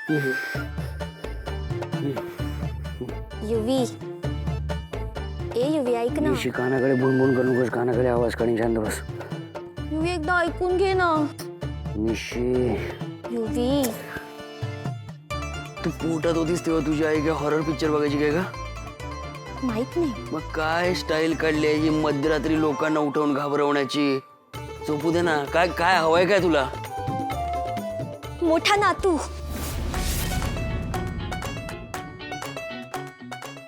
युवी, ए युवी ऐक ना. कानाकडे बुणबुण करू नकोस, कानाकडे आवाज काढून शांत बस. युवी एकदा ऐकून घे ना. निशी, युवी, तू पोटात होतीस तेव्हा तुझी आई काय हॉरर पिक्चर बघायची काय का? माहित नाही. मग काय स्टाईल काढली आहे ही मध्यरात्री लोकांना उठवून घाबरवण्याची? झोपू दे ना. काय काय हवंय काय तुला? मोठा नातू.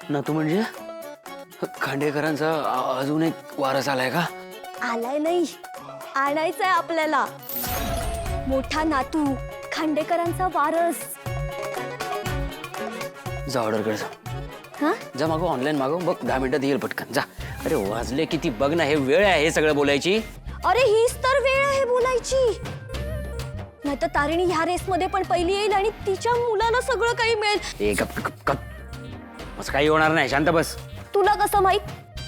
नातू म्हणजे खांडेकरांचा अजून एक वारस आलाय का? आलाय नाही, आणायचंय आपल्याला. मोठा नातू, खांडेकरांचा वारस. जा ऑर्डर कर जा. हा, जा मागव, ऑनलाईन मागव, बघ 10 मिनिटात येईल पटकन. जा. अरे वाजले किती बघ ना, हे वेळ आहे हे सगळं बोलायची. अरे हीच तर वेळ आहे बोलायची. नाहीतर तारिणी ह्या रेस मध्ये पण पहिली येईल आणि तिच्या मुलाला सगळं काही मिळेल. ए गप गप गप. असं काही होणार नाही, शांत बस. तुला कसं माहित?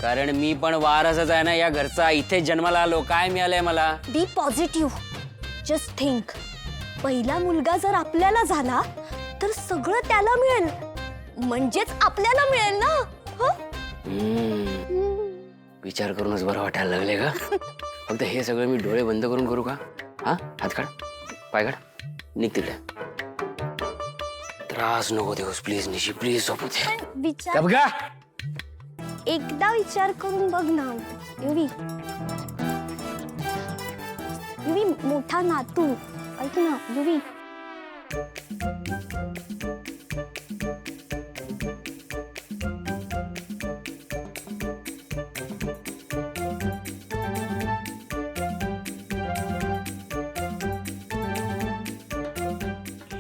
कारण मी पण वारसच आहे ना या घरचा. इथे जन्माला आलो, काय मिळालंय मला? बी पॉझिटिव्ह. जस्ट थिंक, पहिला मुलगा जर आपल्याला झाला तर सगळं त्याला मिळेल, म्हणजेच आपल्याला मिळेल ना. विचार करूनच बरं वाटायला लागले का? फक्त हे सगळं मी डोळे बंद करून करू का? हा, हात काढ, पाय काढ, निघ तिकडे. त्रास नको देऊस प्लीज निशी, प्लीज झोपू दे. विचार, बघा एकदा विचार करून बघ ना युवी. युवी, मोठा नातू. ऐक ना युवी.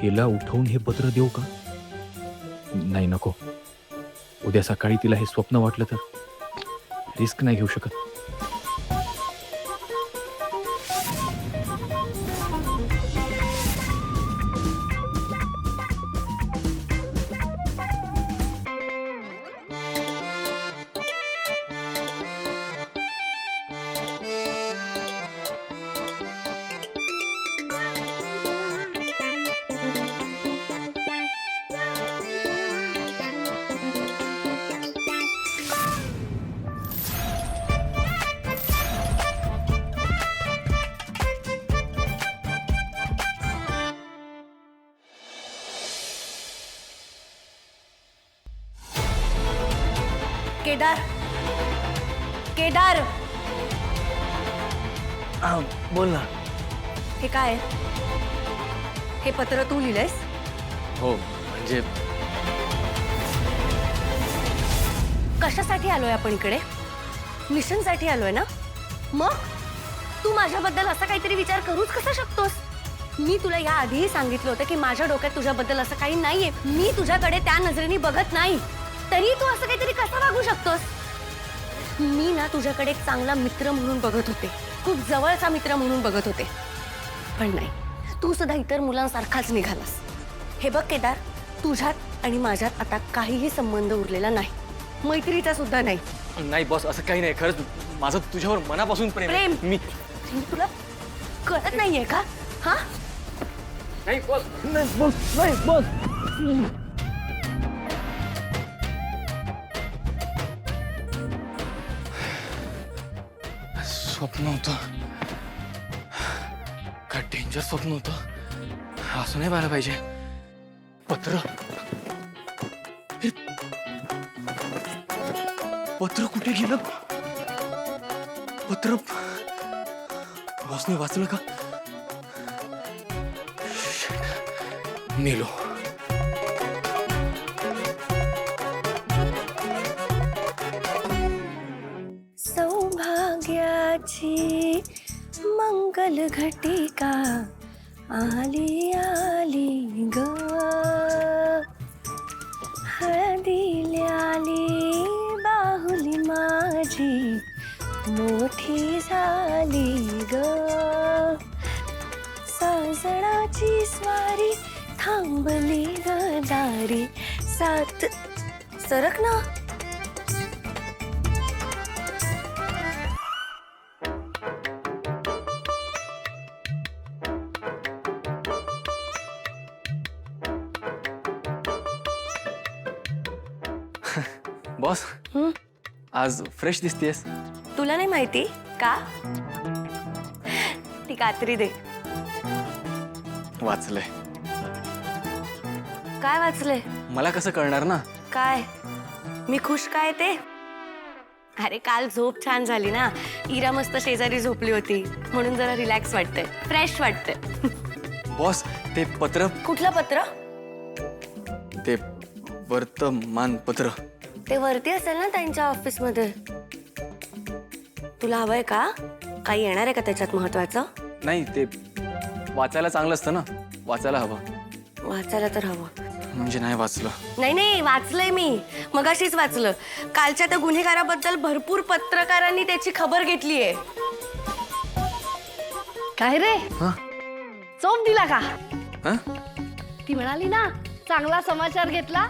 हिला उठवून हे पत्र देऊ का? नाही, नको. उद्या सकाळी तिला हे स्वप्न वाटलं तर रिस्क नाही घेऊ शकत. केदार, केदार, बोल ना. हे काय? हे पत्र तू लिहिलंयस? हो म्हणजे कशासाठी आलोय आपण इकडे? मिशनसाठी आलोय ना? मग तू माझ्याबद्दल असा काहीतरी विचार करूच कसा शकतोस? मी तुला या आधीही सांगितलं होतं की माझ्या डोक्यात तुझ्याबद्दल असं काही नाहीये. मी तुझ्याकडे त्या नजरेने बघत नाही, तरी तू असं काहीतरी कसं वागू शकतोस? मी ना तुझ्याकडे एक चांगला मित्र म्हणून बघत होते, खूप जवळचा मित्र म्हणून बघत होते, पण नाही, तू सुद्धा इतर मुलांसारखाच निघालास. हे बघ केदार, तुझ्यात आणि माझ्यात आता काहीही संबंध उरलेला नाही, मैत्रीचा सुद्धा नाही. नाही बॉस, असं काही नाही. खरंच माझं तुझ्यावर मनापासून प्रेम. मी तुला कळत नाहीये का? हा, नाही बॉस, नाही बॉस, नाही बॉस. स्वप्न होतं, काय डेंजर स्वप्न होतं. असं नाही व्हायला पाहिजे. पत्र, पत्र कुठे गेलं? पत्र बॉसने वाचलं का? मेलो. सौभाग्याची मंगल घटिका आली आली ग, हळदीला आली बाहुली माझी मोठी झाली ग, सासणाची स्वारी थांबली ग दारी. सात सरक ना. बॉस आज फ्रेश दिसतेस. तुला नाही माहिती का? ती कात्री दे. वाचलंय. काय वाचले? मला कसं कळणार ना. काय मी खुश काय ते? अरे काल झोप छान झाली ना. इरा मस्त शेजारी झोपली होती म्हणून जरा रिलॅक्स वाटतंय, फ्रेश वाटतंय. बॉस ते पत्र. कुठलं पत्र? ते वर्तमानपत्र. ते वरती असेल ना त्यांच्या ऑफिस मध्ये. तुला हवंय का? काही येणार आहे का त्याच्यात महत्वाचं? नाही ते वाचायला चांगलं असतं ना. वाचायला हवं. वाचायला तर हवं. म्हणजे नाही वाचलं. नाही नाही वाचलंय मी. मगाशीच वाचलं. कालच्या त्या गुन्हेगाराबद्दल भरपूर पत्रकारांनी त्याची खबर घेतलीये. काय रे हा? चोप दिला का? हा? ती म्हणाली ना चांगला समाचार घेतला.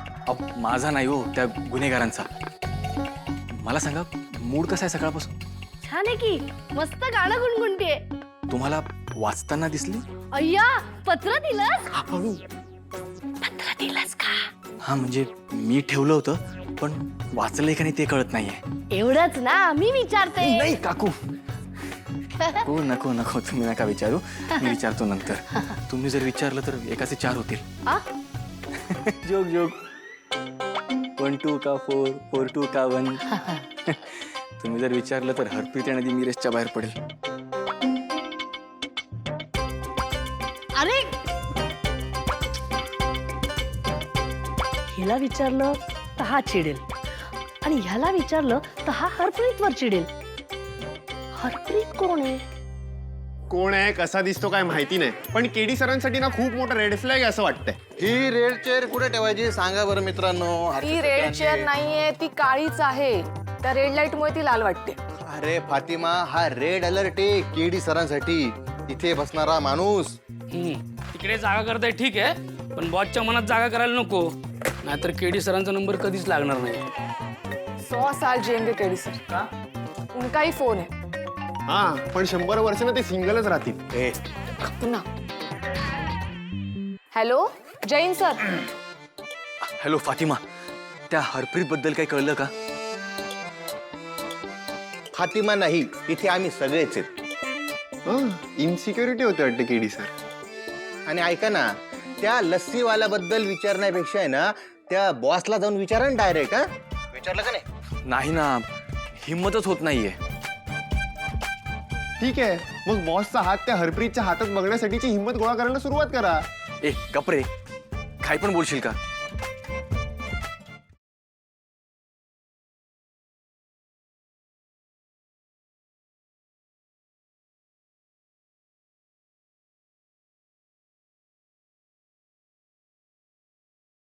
माझा नाही हो, त्या गुन्हेगारांचा. मला सांगा मूड कसा आहे सकाळपासून? छान आहे की. मस्त गाणं गुणगुणतीये. तुम्हाला वाचताना दिसली? अय्या पत्र दिलंस? पत्र दिलंस का? हा म्हणजे मी ठेवलं होतं पण वाचलंय का नाही ते कळत नाहीये. एवढंच ना मी विचारते. नाही काकू. नको नको नको तुम्ही नका विचारू. मी विचारतो नंतर. तुम्ही जर विचारलं तर एकाचे 4 होतील. आ? Joke joke. 1 2 का 4 4 2 का 1. तुम्ही जर विचारलं तर हरप्रीत आणि ती मिरेशच्या बाहेर पडेल. अरे हिला विचारलं तर हा चिडेल आणि ह्याला विचारलं तर हा हरप्रीतवर चिडेल. हरप्रीत कोण आहे? कोण आहे कसा दिसतो काय माहिती नाही पण केडी सरांसाठी ना खूप मोठा रेड फ्लॅग असं वाटतंय. ही रेड चेअर कुठे ठेवायची सांगा बरं मित्रांनो. ती रेड चेअर नाहीये, ती काळीच आहे. त्या रेड लाईट मुळे ती लाल वाटते. अरे फातिमा हा रेड अलर्ट आहे केडी सरांसाठी. इथे बसणारा माणूस. तिकडे जागा करताय ठीक आहे पण बॉसच्या मनात जागा करायला नको नाहीतर केडी सरांचा नंबर कधीच लागणार नाही. 100 साल जिएंगे केडी सर. का? उनका ही फोन है. हा पण 100 वर्ष ना ते सिंगलच राहतील. ए पुन्हा hello Jain sir. Hello Fatima. त्या हरप्रीत बद्दल काही कळलं का? फातिमा नाही इथे आम्ही सगळेच आहेत. इनसिक्युरिटी होते वाटतं केडी सर. आणि ऐका ना त्या लस्सीवाल्याबद्दल विचारण्यापेक्षा आहे ना त्या बॉसला जाऊन विचारा ना डायरेक्ट. हा विचारलं का नाही? नाही ना हिम्मतच होत नाहीये. ठीक आहे मग बॉसचा हात त्या हरप्रीतच्या हातात बघण्यासाठीची हिंमत गोळा करायला सुरुवात करा. ए गपरे काय पण बोलशील का?